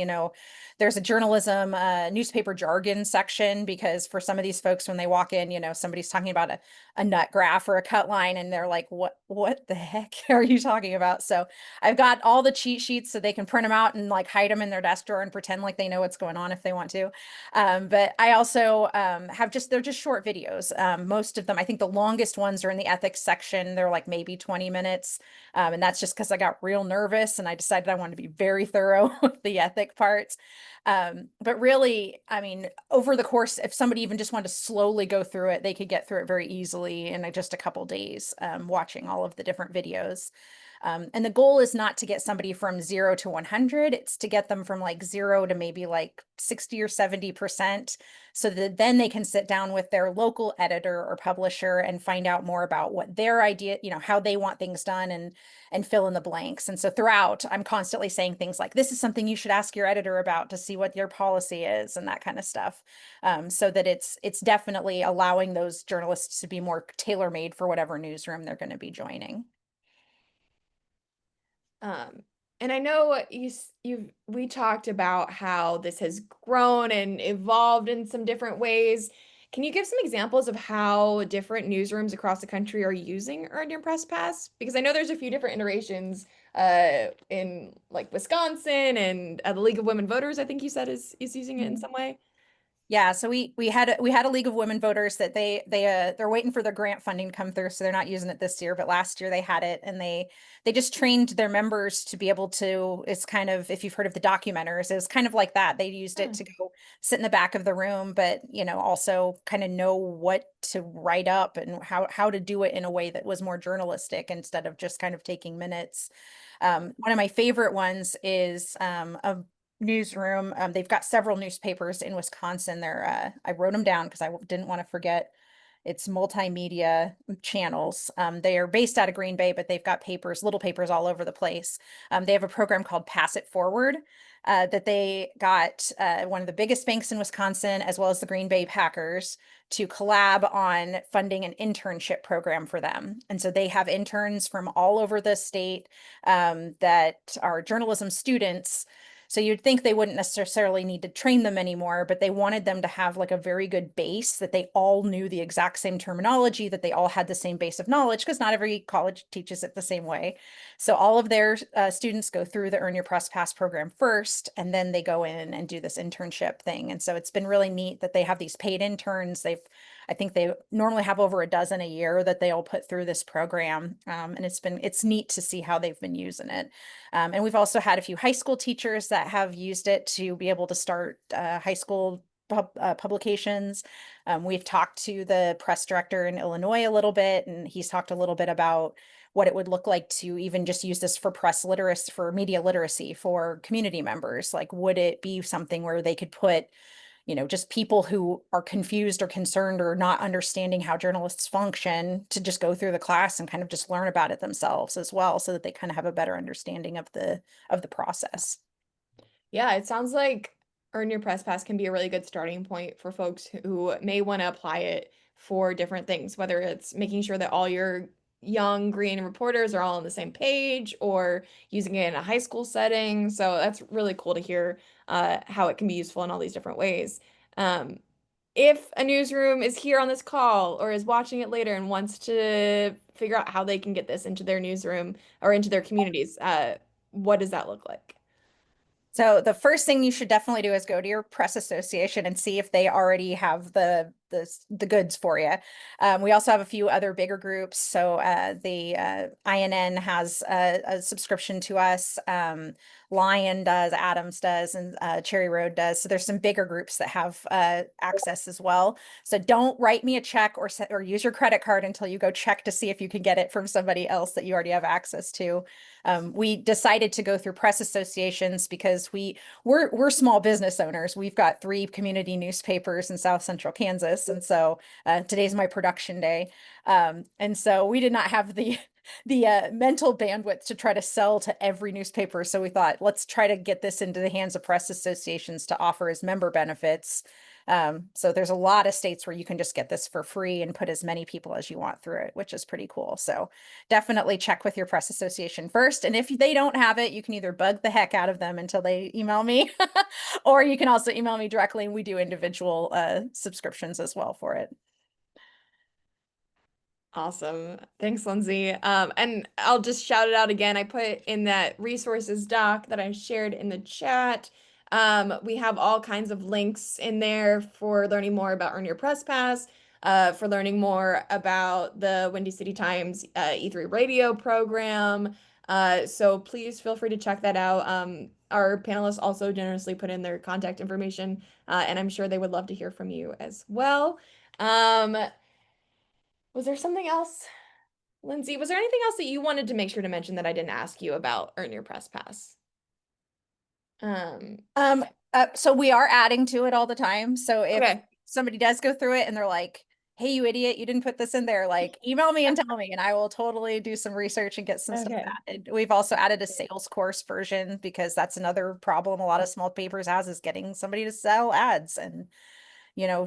[SPEAKER 5] there's a journalism, newspaper jargon section, because for some of these folks, when they walk in, somebody's talking about a nut graph or a cut line and they're like, what the heck are you talking about? So I've got all the cheat sheets so they can print them out and like hide them in their desk drawer and pretend like they know what's going on if they want to. But I also they're just short videos. Most of them, I think the longest ones are in the ethics section. They're like maybe 20 minutes. And that's just because I got real nervous and I decided I wanted to be very thorough with the ethic parts. But really, I mean, over the course, if somebody even just wanted to slowly go through it, they could get through it very easily in just a couple days, watching all of the different videos. And the goal is not to get somebody from 0 to 100. It's to get them from like 0 to maybe like 60 or 70%, so that then they can sit down with their local editor or publisher and find out more about what their idea, how they want things done, and fill in the blanks. And so throughout, I'm constantly saying things like, this is something you should ask your editor about to see what your policy is and that kind of stuff. So that it's definitely allowing those journalists to be more tailor-made for whatever newsroom they're going to be joining.
[SPEAKER 1] And I know we talked about how this has grown and evolved in some different ways. Can you give some examples of how different newsrooms across the country are using Earn Your Press Pass? Because I know there's a few different iterations in like Wisconsin, and the League of Women Voters, I think you said is using it in some way.
[SPEAKER 5] Yeah, so we had a League of Women Voters that they're waiting for their grant funding to come through, so they're not using it this year. But last year they had it, and they just trained their members to be able to. It's kind of, if you've heard of the documenters, it was kind of like that. They used it to go sit in the back of the room, but also kind of know what to write up and how to do it in a way that was more journalistic instead of just kind of taking minutes. One of my favorite ones is a newsroom. They've got several newspapers in Wisconsin. I wrote them down because I didn't want to forget. It's multimedia channels. They are based out of Green Bay, but they've got little papers all over the place. They have a program called Pass It Forward that they got one of the biggest banks in Wisconsin, as well as the Green Bay Packers, to collab on funding an internship program for them. And so they have interns from all over the state that are journalism students. So you'd think they wouldn't necessarily need to train them anymore, but they wanted them to have like a very good base, that they all knew the exact same terminology, that they all had the same base of knowledge, because not every college teaches it the same way. So all of their students go through the Earn Your Press Pass program first, and then they go in and do this internship thing. And so it's been really neat that they have these paid interns. I think they normally have over a dozen a year that they'll put through this program. And it's neat to see how they've been using it. And we've also had a few high school teachers that have used it to be able to start high school publications. We've talked to the press director in Illinois a little bit, and he's talked a little bit about what it would look like to even just use this for press literacy, for media literacy for community members. Like, would it be something where they could put, just people who are confused or concerned or not understanding how journalists function to just go through the class and kind of just learn about it themselves as well, so that they kind of have a better understanding of the process.
[SPEAKER 1] Yeah, it sounds like Earn Your Press Pass can be a really good starting point for folks who may want to apply it for different things, whether it's making sure that all your young green reporters are all on the same page or using it in a high school setting. So that's really cool to hear how it can be useful in all these different ways. If a newsroom is here on this call or is watching it later and wants to figure out how they can get this into their newsroom or into their communities, what does that look like?
[SPEAKER 5] So the first thing you should definitely do is go to your press association and see if they already have the goods for you. We also have a few other bigger groups. So the INN has a subscription to us. Lion does, Adams does, and Cherry Road does. So there's some bigger groups that have access as well. So don't write me a check or use your credit card until you go check to see if you can get it from somebody else that you already have access to. We decided to go through press associations because we're small business owners. We've got 3 community newspapers in South Central Kansas, and so today's my production day. And so we did not have the mental bandwidth to try to sell to every newspaper. So we thought, let's try to get this into the hands of press associations to offer as member benefits. So there's a lot of states where you can just get this for free and put as many people as you want through it, which is pretty cool. So definitely check with your press association first. And if they don't have it, you can either bug the heck out of them until they email me, or you can also email me directly, and we do individual subscriptions as well for it.
[SPEAKER 1] Awesome. Thanks, Lindsey. And I'll just shout it out again. I put in that resources doc that I shared in the chat. We have all kinds of links in there for learning more about Earn Your Press Pass, for learning more about the Windy City Times E3 radio program. So please feel free to check that out. Our panelists also generously put in their contact information, and I'm sure they would love to hear from you as well. Was there something else, Lindsey? Was there anything else that you wanted to make sure to mention that I didn't ask you about Earn Your Press Pass?
[SPEAKER 5] So we are adding to it all the time. So if
[SPEAKER 1] Okay.
[SPEAKER 5] somebody does go through it and they're like, hey, you idiot, you didn't put this in there, like, email me and tell me, and I will totally do some research and get some stuff
[SPEAKER 1] Okay.
[SPEAKER 5] added. We've also added a sales course version because that's another problem a lot of small papers has, is getting somebody to sell ads. And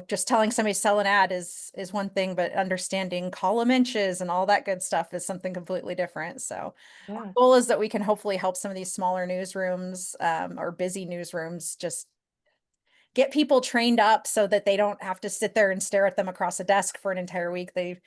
[SPEAKER 5] just telling somebody to sell an ad is one thing, but understanding column inches and all that good stuff is something completely different. So
[SPEAKER 1] Yeah.
[SPEAKER 5] our goal is that we can hopefully help some of these smaller newsrooms or busy newsrooms just get people trained up so that they don't have to sit there and stare at them across a desk for an entire week. They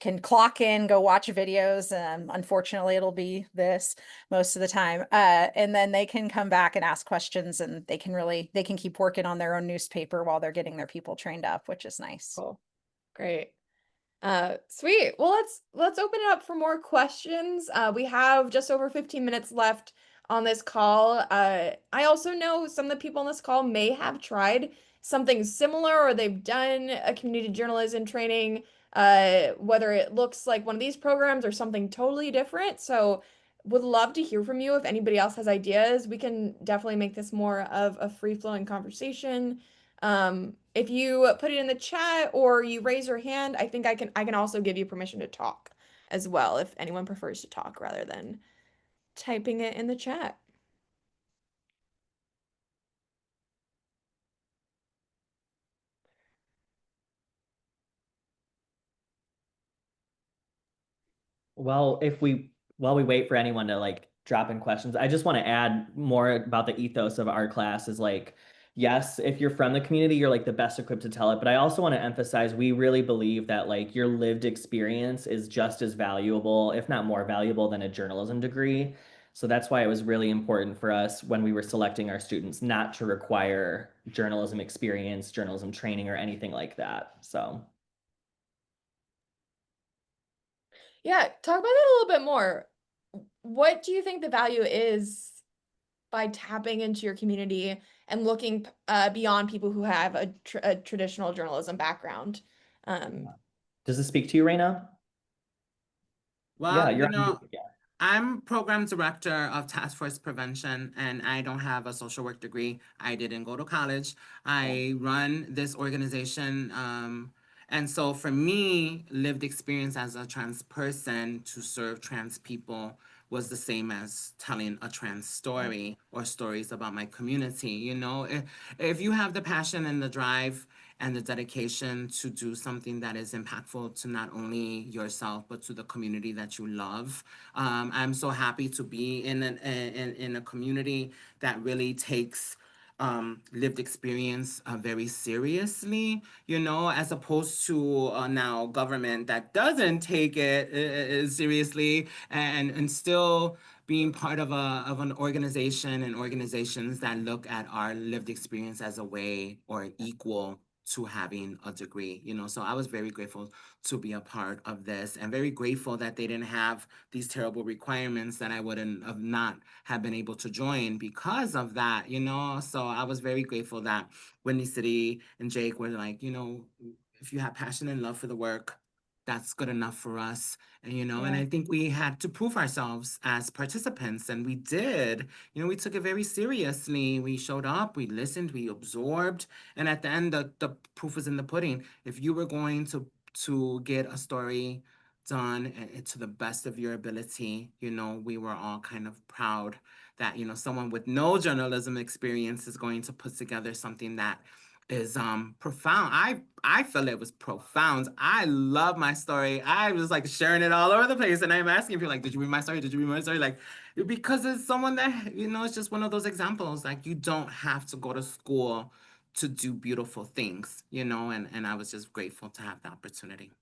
[SPEAKER 5] can clock in, go watch videos. Unfortunately, it'll be this most of the time. And then they can come back and ask questions, and they can keep working on their own newspaper while they're getting their people trained up, which is nice.
[SPEAKER 1] Cool. Great. Sweet. Well, let's open it up for more questions. We have just over 15 minutes left on this call. I also know some of the people on this call may have tried something similar, or they've done a community journalism training, whether it looks like one of these programs or something totally different. So would love to hear from you if anybody else has ideas. We can definitely make this more of a free-flowing conversation. If you put it in the chat or you raise your hand, I think I can also give you permission to talk as well if anyone prefers to talk rather than typing it in the chat.
[SPEAKER 2] Well, while we wait for anyone to like drop in questions, I just want to add more about the ethos of our class is like, yes, if you're from the community, you're like the best equipped to tell it. But I also want to emphasize we really believe that like your lived experience is just as valuable, if not more valuable, than a journalism degree. So that's why it was really important for us when we were selecting our students not to require journalism experience, journalism training, or anything like that. So
[SPEAKER 1] Yeah, talk about that a little bit more. What do you think the value is by tapping into your community and looking beyond people who have a traditional journalism background? Um,
[SPEAKER 2] Does this speak to you, Reyna? Yeah,
[SPEAKER 4] Well,
[SPEAKER 2] you're on mute. Yeah.
[SPEAKER 4] I'm program director of Taskforce Prevention, and I don't have a social work degree. I didn't go to college. I run this organization. And so for me, lived experience as a trans person to serve trans people was the same as telling a trans story or stories about my community. You know, if you have the passion and the drive and the dedication to do something that is impactful to not only yourself, but to the community that you love. I'm so happy to be in a community that really takes lived experience very seriously, you know, as opposed to now government that doesn't take it seriously, and still being part of an organization and organizations that look at our lived experience as a way or equal to having a degree, you know. So I was very grateful to be a part of this, and very grateful that they didn't have these terrible requirements that I wouldn't have not have been able to join because of that, you know. So I was very grateful that Windy City and Jake were like, you know, if you have passion and love for the work, that's good enough for us. And, you know, and
[SPEAKER 1] Yeah.
[SPEAKER 4] I think we had to prove ourselves as participants, and we did. You know, we took it very seriously. We showed up, we listened, we absorbed, and at the end, the proof was in the pudding. If you were going to get a story done to the best of your ability, you know, we were all kind of proud that, you know, someone with no journalism experience is going to put together something that is profound. I feel it was profound. I love my story. I was like sharing it all over the place, and I'm asking people like, did you read my story? Did you read my story? Like, because it's someone that, you know, it's just one of those examples. Like, you don't have to go to school to do beautiful things, you know, and I was just grateful to have the opportunity.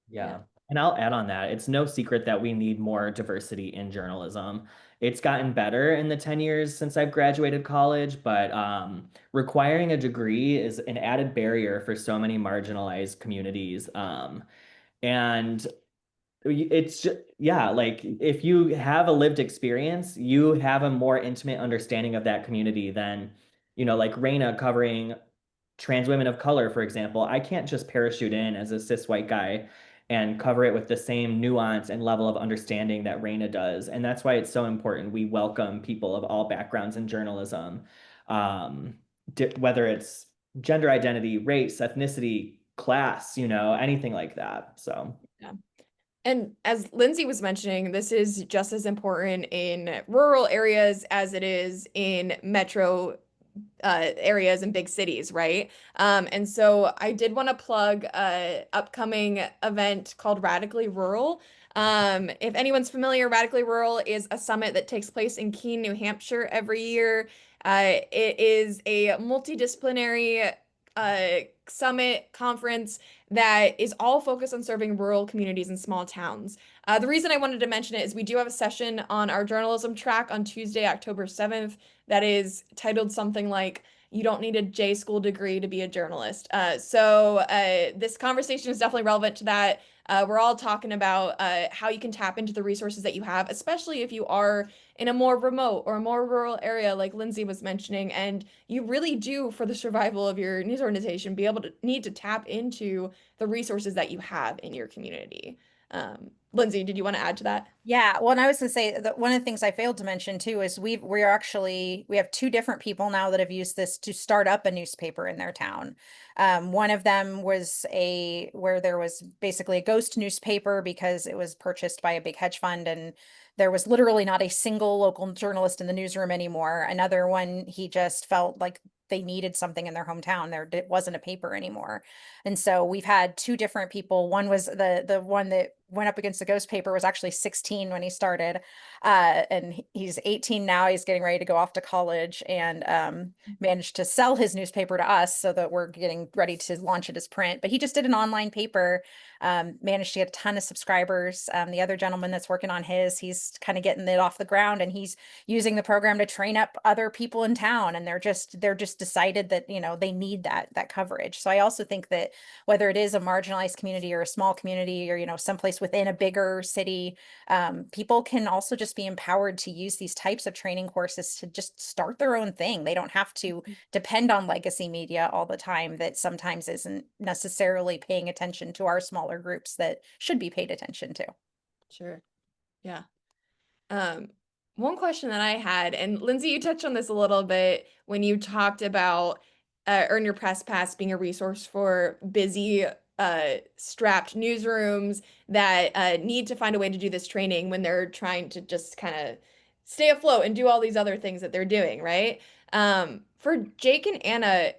[SPEAKER 2] Yeah. And I'll add on that. It's no secret that we need more diversity in journalism. It's gotten better in the 10 years since I've graduated college, but requiring a degree is an added barrier for so many marginalized communities. And it's just, yeah, like if you have a lived experience, you have a more intimate understanding of that community than, you know, like Reyna covering trans women of color, for example. I can't just parachute in as a cis white guy and cover it with the same nuance and level of understanding that Reyna does. And that's why it's so important we welcome people of all backgrounds in journalism, um, whether it's gender identity, race, ethnicity, class, you know, anything like that. So.
[SPEAKER 1] Yeah. And as Lindsey was mentioning, this is just as important in rural areas as it is in metro areas and big cities, right? And so I did want to plug a upcoming event called Radically Rural. If anyone's familiar, Radically Rural is a summit that takes place in Keene, New Hampshire every year. It is a multidisciplinary summit conference that is all focused on serving rural communities and small towns. The reason I wanted to mention it is we do have a session on our journalism track on Tuesday, October 7th, that is titled something like "You Don't Need a J School Degree to Be a Journalist." This conversation is definitely relevant to that. We're all talking about how you can tap into the resources that you have, especially if you are in a more remote or a more rural area, like Lindsey was mentioning, and you really do, for the survival of your news organization, be able to need to tap into the resources that you have in your community. Lindsey, did you want to add to that?
[SPEAKER 5] Yeah, well, and I was gonna say that one of the things I failed to mention too is we have two different people now that have used this to start up a newspaper in their town. One of them was where there was basically a ghost newspaper because it was purchased by a big hedge fund, and there was literally not a single local journalist in the newsroom anymore. Another one, he just felt like they needed something in their hometown. It wasn't a paper anymore. And so we've had two different people. One was the one that went up against the ghost paper was actually 16 when he started. And he's 18 now. He's getting ready to go off to college, and managed to sell his newspaper to us so that we're getting ready to launch it as print. But he just did an online paper, managed to get a ton of subscribers. The other gentleman that's working on he's kind of getting it off the ground, and he's using the program to train up other people in town. And they're just decided that, you know, they need that coverage. So I also think that whether it is a marginalized community or a small community, or, you know, someplace within a bigger city, people can also just be empowered to use these types of training courses to just start their own thing. They don't have to depend on legacy media all the time that sometimes isn't necessarily paying attention to our smaller groups that should be paid attention to.
[SPEAKER 1] Sure. Yeah. One question that I had, and Lindsey, you touched on this a little bit when you talked about Earn Your Press Pass being a resource for busy, strapped newsrooms that need to find a way to do this training when they're trying to just kind of stay afloat and do all these other things that they're doing, right? For Jake and Anna,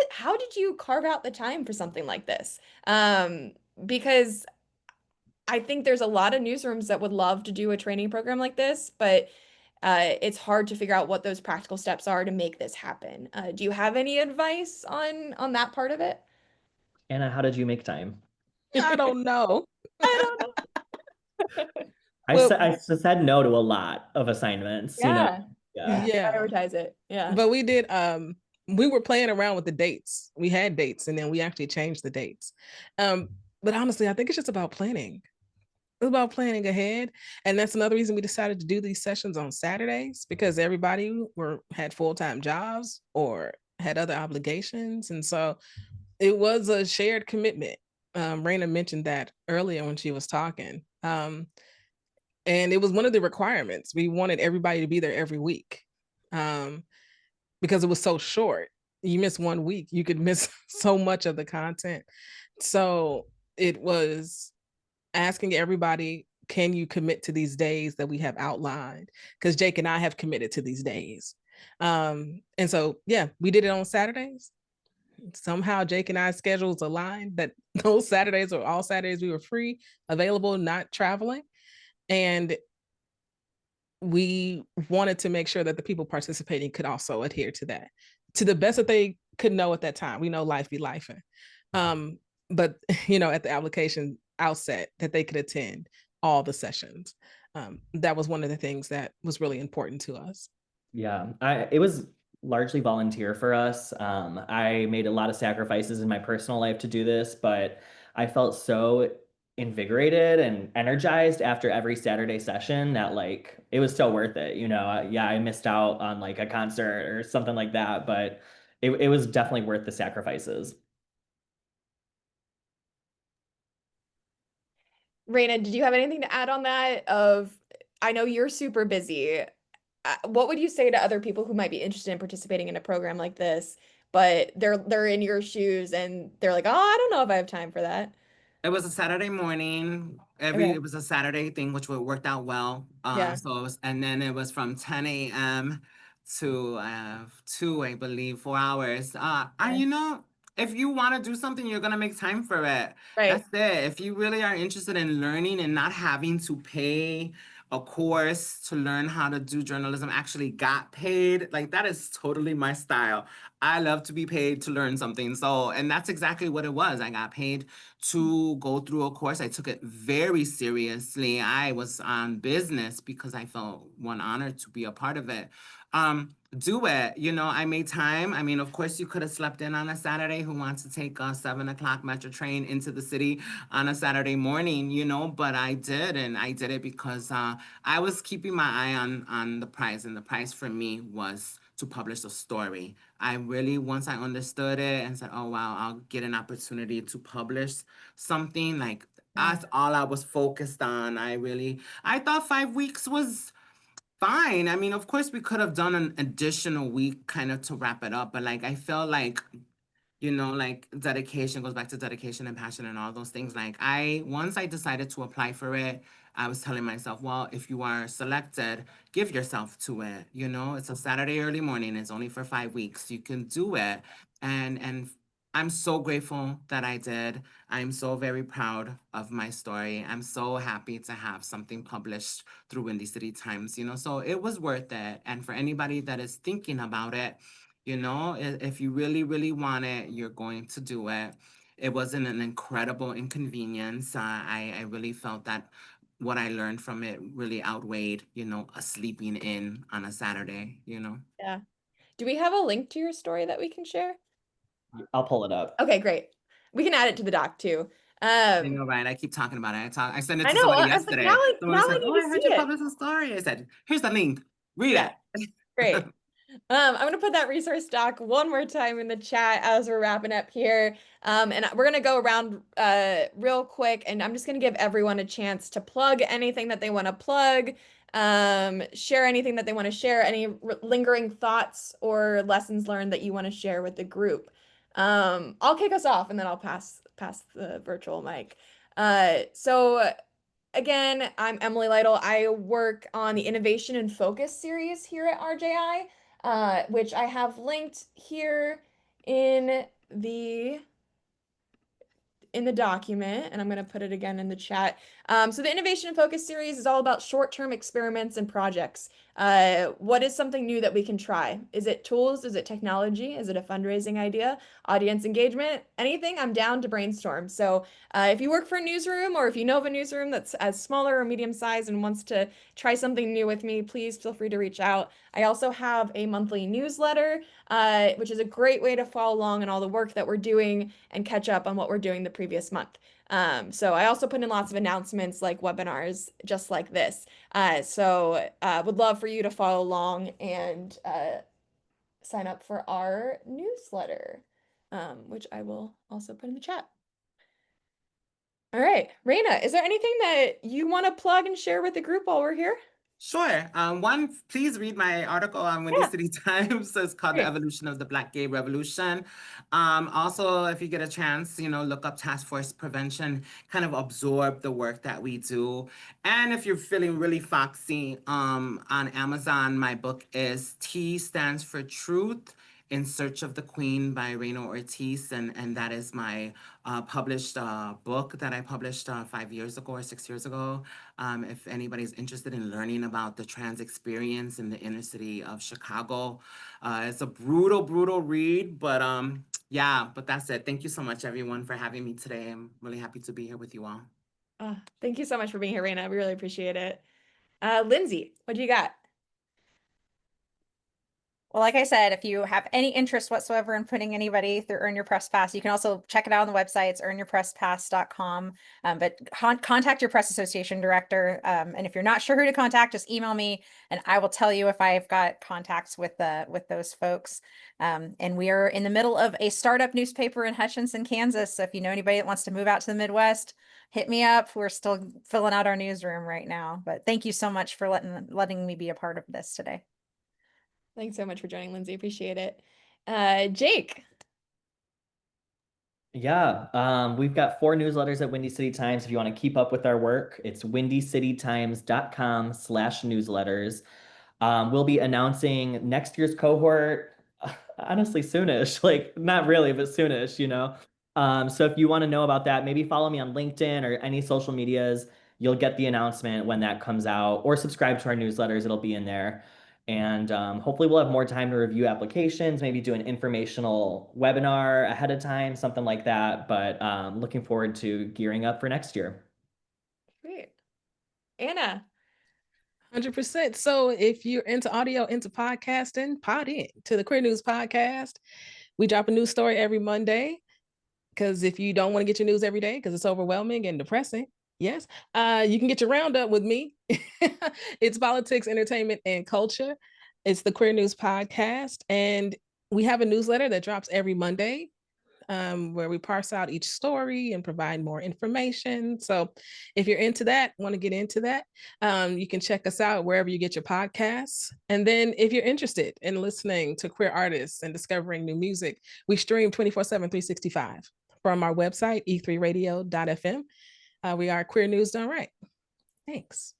[SPEAKER 1] how did you carve out the time for something like this? Because I think there's a lot of newsrooms that would love to do a training program like this, but it's hard to figure out what those practical steps are to make this happen. Do you have any advice on that part of it?
[SPEAKER 2] Anna, how did you make time?
[SPEAKER 3] I don't know.
[SPEAKER 1] I don't know.
[SPEAKER 2] I said no to a lot of assignments, you know.
[SPEAKER 1] Yeah.
[SPEAKER 3] Yeah.
[SPEAKER 1] Prioritize it. Yeah.
[SPEAKER 3] But we did, we were playing around with the dates. We had dates and then we actually changed the dates. But honestly, I think it's just about planning. It's about planning ahead. And that's another reason we decided to do these sessions on Saturdays, because everybody had full-time jobs or had other obligations. And so it was a shared commitment. Reyna mentioned that earlier when she was talking. And it was one of the requirements. We wanted everybody to be there every week because it was so short. You miss 1 week, you could miss so much of the content. So it was asking everybody, can you commit to these days that we have outlined? Because Jake and I have committed to these days. And so, yeah, we did it on Saturdays. Somehow Jake and I's schedules aligned that those Saturdays or all Saturdays we were free, available, not traveling. And we wanted to make sure that the people participating could also adhere to that to the best that they could know at that time. We know life be lifing. But, you know, at the application outset that they could attend all the sessions. That was one of the things that was really important to us.
[SPEAKER 2] Yeah, it was largely volunteer for us. I made a lot of sacrifices in my personal life to do this, but I felt so invigorated and energized after every Saturday session that like it was so worth it. You know, yeah, I missed out on like a concert or something like that, but it was definitely worth the sacrifices.
[SPEAKER 1] Reyna, did you have anything to add on that? I know you're super busy. What would you say to other people who might be interested in participating in a program like this, but they're in your shoes and they're like, oh, I don't know if I have time for that.
[SPEAKER 4] It was a Saturday morning.
[SPEAKER 1] Okay.
[SPEAKER 4] It was a Saturday thing, which worked out well.
[SPEAKER 1] Yeah.
[SPEAKER 4] So it was, and then it was from 10 a.m. to 2, I believe, 4 hours. And you know, if you want to do something, you're gonna make time for it.
[SPEAKER 1] Right.
[SPEAKER 4] That's it. If you really are interested in learning and not having to pay a course to learn how to do journalism, actually got paid, like that is totally my style. I love to be paid to learn something. So, and that's exactly what it was. I got paid to go through a course. I took it very seriously. I was on business because I felt honored to be a part of it. Do it. You know, I made time. I mean, of course, you could have slept in on a Saturday. Who wants to take a 7 o'clock metro train into the city on a Saturday morning, you know, but I did. And I did it because I was keeping my eye on the prize. And the prize for me was to publish a story. I really, once I understood it and said, oh, wow, I'll get an opportunity to publish something, like that's all I was focused on. I thought 5 weeks was fine. I mean, of course, we could have done an additional week kind of to wrap it up, but like I felt like, you know, like dedication goes back to dedication and passion and all those things. Like once I decided to apply for it, I was telling myself, well, if you are selected, give yourself to it. You know, it's a Saturday early morning. It's only for 5 weeks. You can do it. And I'm so grateful that I did. I'm so very proud of my story. I'm so happy to have something published through Windy City Times, you know, so it was worth it. And for anybody that is thinking about it, you know, if you really, really want it, you're going to do it. It wasn't an incredible inconvenience. I really felt that what I learned from it really outweighed, you know, a sleeping in on a Saturday, you know.
[SPEAKER 1] Yeah. Do we have a link to your story that we can share?
[SPEAKER 2] I'll pull it up.
[SPEAKER 1] Okay, great. We can add it to the doc too.
[SPEAKER 4] I know, right? I keep talking about it. I sent it
[SPEAKER 1] I
[SPEAKER 4] to
[SPEAKER 1] know.
[SPEAKER 4] somebody
[SPEAKER 1] I was like,
[SPEAKER 4] yesterday. Someone
[SPEAKER 1] now
[SPEAKER 4] was
[SPEAKER 1] I
[SPEAKER 4] like,
[SPEAKER 1] need
[SPEAKER 4] "Oh,
[SPEAKER 1] to
[SPEAKER 4] I
[SPEAKER 1] see
[SPEAKER 4] heard you
[SPEAKER 1] it.
[SPEAKER 4] publish a story." I said, "Here's the link. Read
[SPEAKER 1] Yeah,
[SPEAKER 4] it."
[SPEAKER 1] great. I'm going to put that resource doc one more time in the chat as we're wrapping up here. And we're going to go around real quick, and I'm just going to give everyone a chance to plug anything that they want to plug, share anything that they want to share, any lingering thoughts or lessons learned that you want to share with the group. I'll kick us off, and then I'll pass the virtual mic. So again, I'm Emily Lytle. I work on the Innovation and Focus series here at RJI, which I have linked here in the document, and I'm going to put it again in the chat. So the Innovation and Focus series is all about short-term experiments and projects. What is something new that we can try? Is it tools? Is it technology? Is it a fundraising idea? Audience engagement? Anything? I'm down to brainstorm. So if you work for a newsroom, or if you know of a newsroom that's as smaller or medium sized and wants to try something new with me, please feel free to reach out. I also have a monthly newsletter, which is a great way to follow along on all the work that we're doing and catch up on what we're doing the previous month. So I also put in lots of announcements like webinars just like this. Would love for you to follow along and sign up for our newsletter, which I will also put in the chat. All right, Reyna, is there anything that you want to plug and share with the group while we're here?
[SPEAKER 4] Sure. One, please read my article on Windy
[SPEAKER 1] Yeah.
[SPEAKER 4] City Times. It's called
[SPEAKER 1] Great.
[SPEAKER 4] The Evolution of the Black Gay Revolution. Also, if you get a chance, look up Taskforce Prevention, kind of absorb the work that we do. And if you're feeling really foxy, on Amazon, my book is T Stands for Truth, In Search of the Queen by Reyna Ortiz. And that is my published book that I published 5 years ago or 6 years ago. If anybody's interested in learning about the trans experience in the inner city of Chicago, it's a brutal, brutal read, but yeah, but that's it. Thank you so much, everyone, for having me today. I'm really happy to be here with you all.
[SPEAKER 1] Thank you so much for being here, Reyna. We really appreciate it. Lindsey, what do you got?
[SPEAKER 5] Well, like I said, if you have any interest whatsoever in putting anybody through Earn Your Press Pass, you can also check it out on the website. It's earnyourpresspass.com. But contact your press association director. And if you're not sure who to contact, just email me and I will tell you if I've got contacts with those folks. And we are in the middle of a startup newspaper in Hutchinson, Kansas. So if you know anybody that wants to move out to the Midwest, hit me up. We're still filling out our newsroom right now. But thank you so much for letting me be a part of this today.
[SPEAKER 1] Thanks so much for joining, Lindsey. Appreciate it. Jake.
[SPEAKER 2] Yeah, we've got 4 newsletters at Windy City Times. If you want to keep up with our work, it's windycitytimes.com/newsletters. We'll be announcing next year's cohort, honestly, soonish, like not really, but soonish, So if you want to know about that, maybe follow me on LinkedIn or any social medias. You'll get the announcement when that comes out, or subscribe to our newsletters. It'll be in there. And hopefully we'll have more time to review applications, maybe do an informational webinar ahead of time, something like that. But looking forward to gearing up for next year.
[SPEAKER 1] Great. Anna.
[SPEAKER 3] 100%. So if you're into audio, into podcasting, pod in to the Queer News Podcast. We drop a news story every Monday, because if you don't want to get your news every day because it's overwhelming and depressing, yes, you can get your roundup with me. It's politics, entertainment, and culture. It's the Queer News Podcast. And we have a newsletter that drops every Monday, where we parse out each story and provide more information. So if you're into that, want to get into that, you can check us out wherever you get your podcasts. And then if you're interested in listening to queer artists and discovering new music, we stream 24/7, 365 from our website, e3radio.fm. We are Queer News Done Right. Thanks.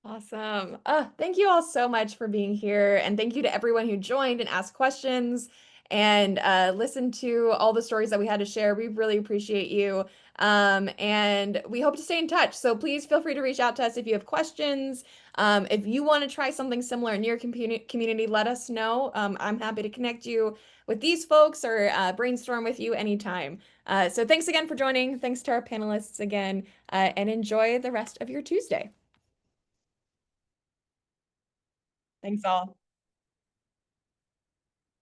[SPEAKER 1] Awesome. Thank you all so much for being here. And thank you to everyone who joined and asked questions and listened to all the stories that we had to share. We really appreciate you. And we hope to stay in touch. So please feel free to reach out to us if you have questions. If you want to try something similar in your community, let us know. I'm happy to connect you with these folks or brainstorm with you anytime. So thanks again for joining. Thanks to our panelists again, and enjoy the rest of your Tuesday. Thanks all.